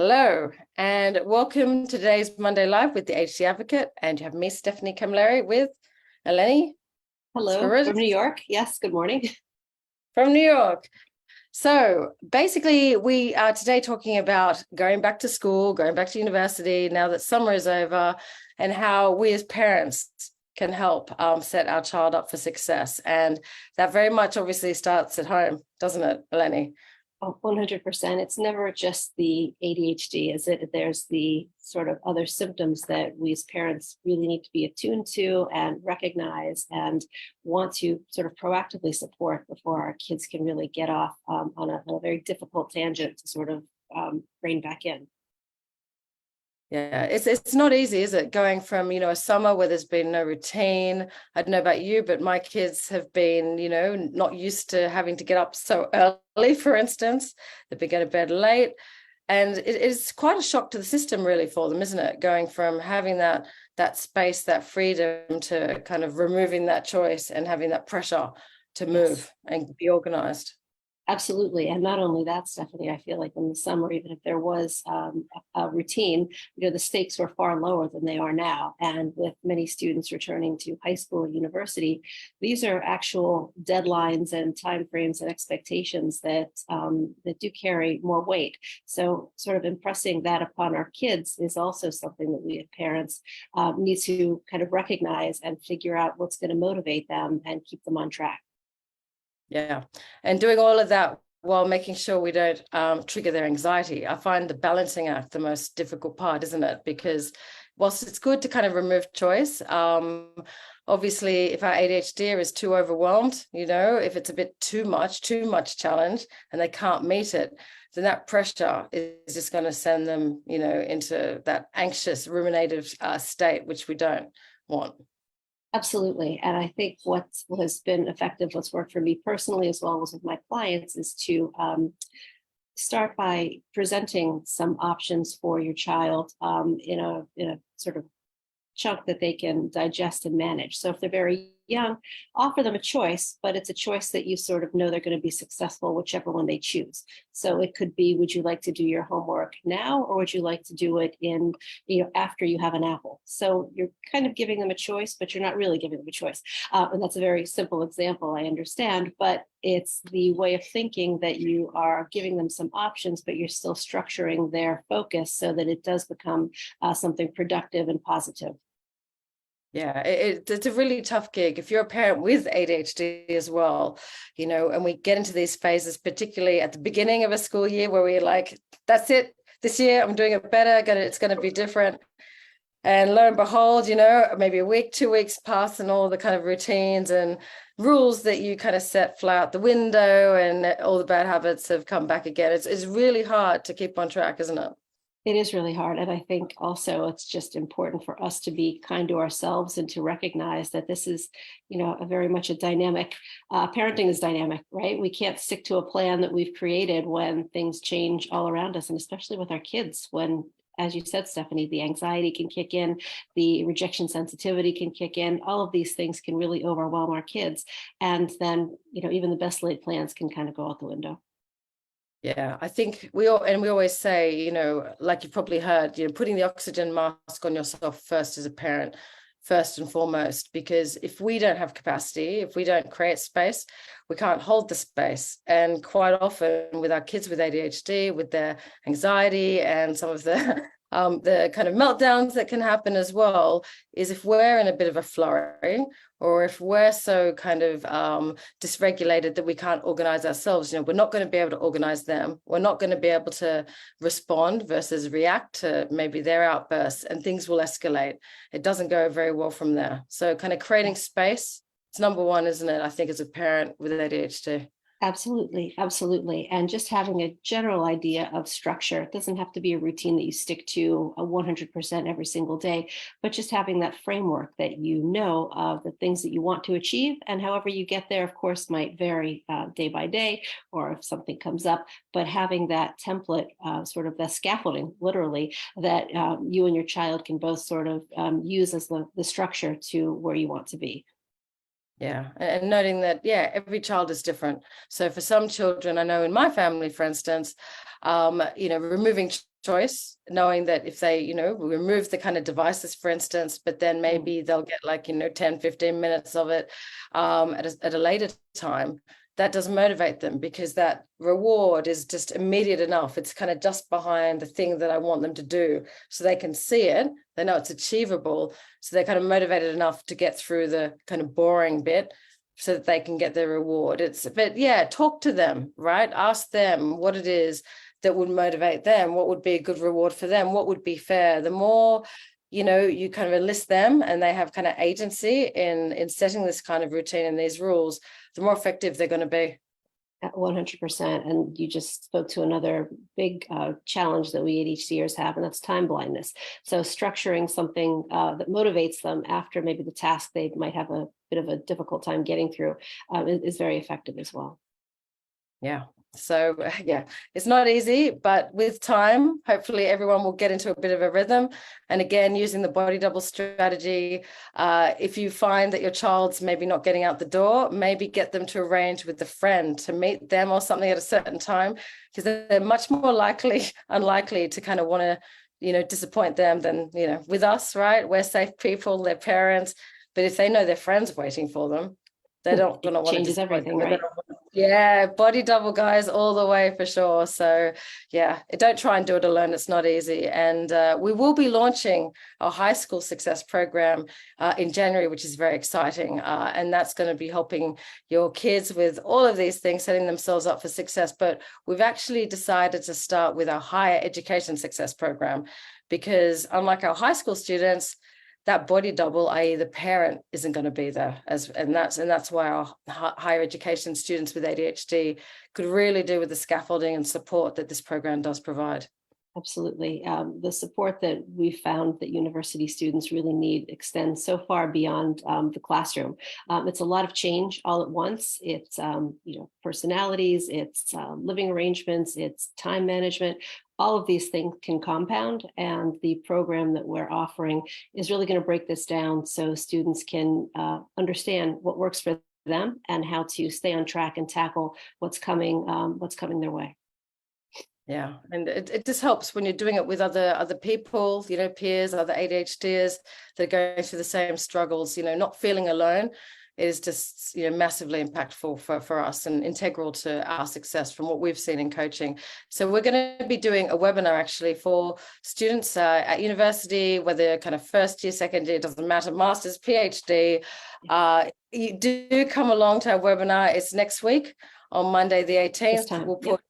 Hello, and welcome to today's Monday Live with the ADHD Advocate. And you have me, Stephanie Camilleri, with Eleni. Hello from New York. Yes, good morning. From New York. So basically, we are today talking about going back to school, going back to university now that summer is over, and how we as parents can help set our child up for success. And that very much obviously starts at home, doesn't it, Eleni? Oh, 100%. It's never just the ADHD, is it? There's the sort of other symptoms that we as parents really need to be attuned to and recognize and want to sort of proactively support before our kids can really get off on a very difficult tangent to sort of rein back in. Yeah, it's not easy, is it? Going from, a summer where there's been no routine. I don't know about you, but my kids have been, not used to having to get up so early, for instance. They've been going to bed late. And it's quite a shock to the system, really, for them, isn't it? Going from having that space, that freedom, to kind of removing that choice and having that pressure to move and be organized. Absolutely. And not only that, Stephanie, I feel like in the summer, even if there was a routine, the stakes were far lower than they are now. And with many students returning to high school and university, these are actual deadlines and timeframes and expectations that do carry more weight. So sort of impressing that upon our kids is also something that we as parents need to kind of recognize and figure out what's going to motivate them and keep them on track. Yeah. And doing all of that while making sure we don't trigger their anxiety. I find the balancing act the most difficult part, isn't it? Because whilst it's good to kind of remove choice, obviously if our ADHD is too overwhelmed, if it's a bit too much challenge and they can't meet it, then that pressure is just going to send them, into that anxious, ruminative state, which we don't want. Absolutely. And I think what has been effective, what's worked for me personally, as well as with my clients, is to start by presenting some options for your child in a sort of chunk that they can digest and manage. So if they're very young, offer them a choice, but it's a choice that you sort of know they're going to be successful, whichever one they choose. So it could be, would you like to do your homework now, or would you like to do it after you have an apple? So you're kind of giving them a choice, but you're not really giving them a choice. And that's a very simple example, I understand, but it's the way of thinking that you are giving them some options, but you're still structuring their focus so that it does become something productive and positive. Yeah, it's a really tough gig if you're a parent with ADHD as well, and we get into these phases, particularly at the beginning of a school year, where we're like, that's it, this year I'm doing it better, it's going to be different. And lo and behold, maybe a week, 2 weeks pass, and all the kind of routines and rules that you kind of set fly out the window, and all the bad habits have come back again. It's really hard to keep on track, isn't it? It is really hard. And I think also it's just important for us to be kind to ourselves and to recognize that this is, a very much a dynamic, parenting is dynamic, right? We can't stick to a plan that we've created when things change all around us, and especially with our kids when, as you said, Stephanie, the anxiety can kick in, the rejection sensitivity can kick in. All of these things can really overwhelm our kids. And then, even the best laid plans can kind of go out the window. Yeah, I think we always say, like you've probably heard, putting the oxygen mask on yourself first as a parent, first and foremost, because if we don't have capacity, if we don't create space, we can't hold the space. And quite often with our kids with ADHD, with their anxiety and some of the kind of meltdowns that can happen as well, is if we're in a bit of a flurry, or if we're so kind of dysregulated that we can't organize ourselves, we're not going to be able to organize them. We're not going to be able to respond versus react to maybe their outbursts, and things will escalate. It doesn't go very well from there. So kind of creating space, it's number one, isn't it? I think as a parent with ADHD. Absolutely, absolutely. And just having a general idea of structure. It doesn't have to be a routine that you stick to 100% every single day, but just having that framework that of the things that you want to achieve. And however you get there, of course, might vary day by day, or if something comes up, but having that template, sort of the scaffolding, literally, that you and your child can both sort of use as the structure to where you want to be. Yeah, and noting that, every child is different. So for some children, I know in my family, for instance, removing choice, knowing that if they, you know, remove the kind of devices, for instance, but then maybe they'll get like, you know, 10, 15 minutes of it at a later time, that doesn't motivate them, because that reward is just immediate enough. It's kind of just behind the thing that I want them to do, so they can see it, they know it's achievable, so they're kind of motivated enough to get through the kind of boring bit so that they can get their reward. But yeah, talk to them, right? Ask them what it is that would motivate them, what would be a good reward for them, what would be fair. The more, you know, you kind of enlist them and they have kind of agency in setting this kind of routine and these rules, the more effective they're going to be. At 100%. And you just spoke to another big challenge that we ADHDers have, and that's time blindness. So structuring something that motivates them after maybe the task they might have a bit of a difficult time getting through is very effective as well. Yeah. So yeah, it's not easy, but with time, hopefully everyone will get into a bit of a rhythm. And again, using the body double strategy, if you find that your child's maybe not getting out the door, maybe get them to arrange with a friend to meet them or something at a certain time, because they're much more unlikely to kind of want to, you know, disappoint them than, you know, with us, right? We're safe people, they're parents, but if they know their friends waiting for them, they're not going to want to changes everything, right? Yeah, body double, guys, all the way for sure. So yeah, don't try and do it alone. It's not easy. And we will be launching our high school success program in January, which is very exciting. And that's going to be helping your kids with all of these things, setting themselves up for success. But we've actually decided to start with our higher education success program, because unlike our high school students, that body double, i.e. the parent, isn't going to be there, and that's why our higher education students with ADHD could really do with the scaffolding and support that this program does provide. Absolutely. The support that we found that university students really need extends so far beyond the classroom. It's a lot of change all at once. It's you know, personalities, it's living arrangements, it's time management. All of these things can compound, and the program that we're offering is really going to break this down so students can understand what works for them and how to stay on track and tackle what's coming their way. Yeah, and it just helps when you're doing it with other people, you know, peers, other ADHDers that are going through the same struggles. You know, not feeling alone is just, you know, massively impactful for us and integral to our success from what we've seen in coaching. So we're going to be doing a webinar actually for students at university, whether kind of first year, second year, doesn't matter, master's, PhD. You do come along to our webinar. It's next week on Monday the 18th. We'll put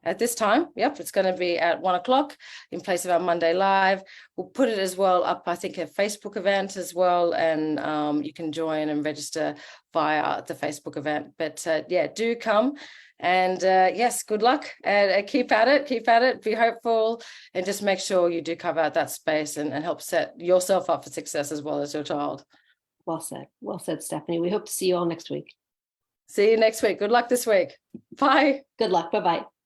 at this time. Yep, it's going to be at 1 o'clock in place of our Monday Live. We'll put it as well up, I think, a Facebook event as well, and you can join and register via the Facebook event. But yeah, do come, and yes, good luck, and keep at it, be hopeful, and just make sure you do cover out that space and help set yourself up for success as well as your child. Well said, Stephanie. We hope to see you all next week. See you next week. Good luck this week. Bye. Good luck. Bye-bye.